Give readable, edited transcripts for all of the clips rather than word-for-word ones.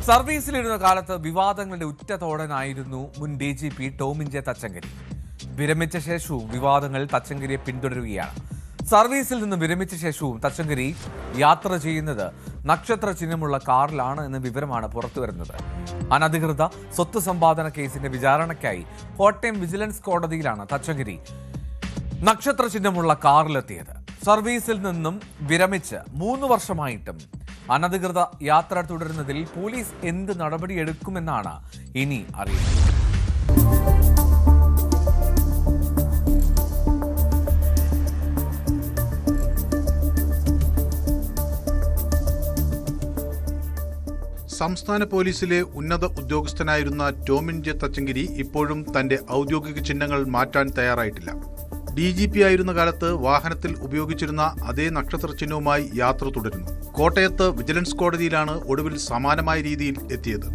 സർവീസിലിരുന്ന കാലത്ത് വിവാദങ്ങളുടെ ഉറ്റതോടനായിരുന്നു മുൻ DGP Tomin J Thachankary. വിരമിച്ച ശേഷവും വിവാദങ്ങൾ തച്ചങ്കരിയെ പിന്തുടരുകയാണ്. സർവീസിൽ നിന്ന് വിരമിച്ച ശേഷവും തച്ചങ്കരി യാത്ര ചെയ്യുന്നത് നക്ഷത്ര ചിഹ്നമുള്ള കാറിലാണ് എന്ന വിവരമാണ് പുറത്തുവരുന്നത്. അനധികൃത സ്വത്ത് സമ്പാദന കേസിന്റെ വിചാരണയ്ക്കായി കോട്ടയം വിജിലൻസ് കോടതിയിലാണ് തച്ചങ്കരി നക്ഷത്ര ചിഹ്നമുള്ള കാറിലെത്തിയത്. സർവീസിൽ നിന്നും വിരമിച്ച് 3 വർഷമായിട്ടും അനധികൃത യാത്ര തുടരുന്നതിൽ പോലീസ് എന്ത് നടപടിയെടുക്കുമെന്നാണ് ഇനി അറിയുന്നത്. സംസ്ഥാന പോലീസിലെ ഉന്നത ഉദ്യോഗസ്ഥനായിരുന്ന ടോമിൻ ജെ തച്ചങ്കരി ഇപ്പോഴും തന്റെ ഔദ്യോഗിക ചിഹ്നങ്ങൾ മാറ്റാൻ തയ്യാറായിട്ടില്ല. DGP ആയിരുന്ന കാലത്ത് വാഹനത്തിൽ ഉപയോഗിച്ചിരുന്ന അതേ നക്ഷത്ര ചിഹ്നവുമായി യാത്ര തുടരുന്നു. കോട്ടയത്ത് വിജിലൻസ് കോടതിയിലാണ് ഒടുവിൽ സമാനമായ രീതിയിൽ എത്തിയത്.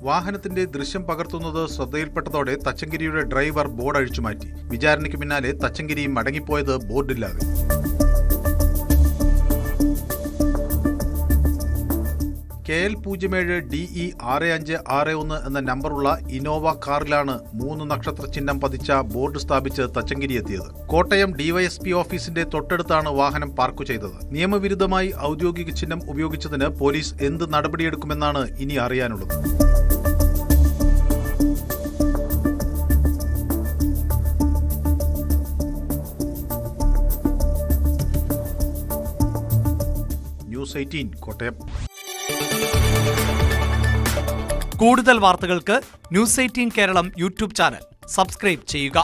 വാഹനത്തിന്റെ ദൃശ്യം പകർത്തുന്നത് ശ്രദ്ധയിൽപ്പെട്ടതോടെ തച്ചങ്കരിയുടെ ഡ്രൈവർ ബോർഡ് അഴിച്ചുമാറ്റി. വിചാരണയ്ക്ക് പിന്നാലെ തച്ചങ്കരി മടങ്ങിപ്പോയത് ബോർഡില്ലാതെ. KL07 DE 6561 എന്ന നമ്പറുള്ള ഇന്നോവ കാറിലാണ് 3 നക്ഷത്ര ചിഹ്നം പതിച്ച ബോർഡ് സ്ഥാപിച്ച് തച്ചങ്കരി എത്തിയത്. കോട്ടയം DYSP ഓഫീസിന്റെ തൊട്ടടുത്താണ് വാഹനം പാർക്ക് ചെയ്തത്. നിയമവിരുദ്ധമായി ഔദ്യോഗിക ചിഹ്നം ഉപയോഗിച്ചതിന് പോലീസ് എന്ത് നടപടിയെടുക്കുമെന്നാണ് ഇനി അറിയാനുള്ളത്. ന്യൂസ് 18 കോട്ടയം. കൂടുതൽ വാർത്തകൾക്ക് news 18 Keralam YouTube channel subscribe ചെയ്യുക.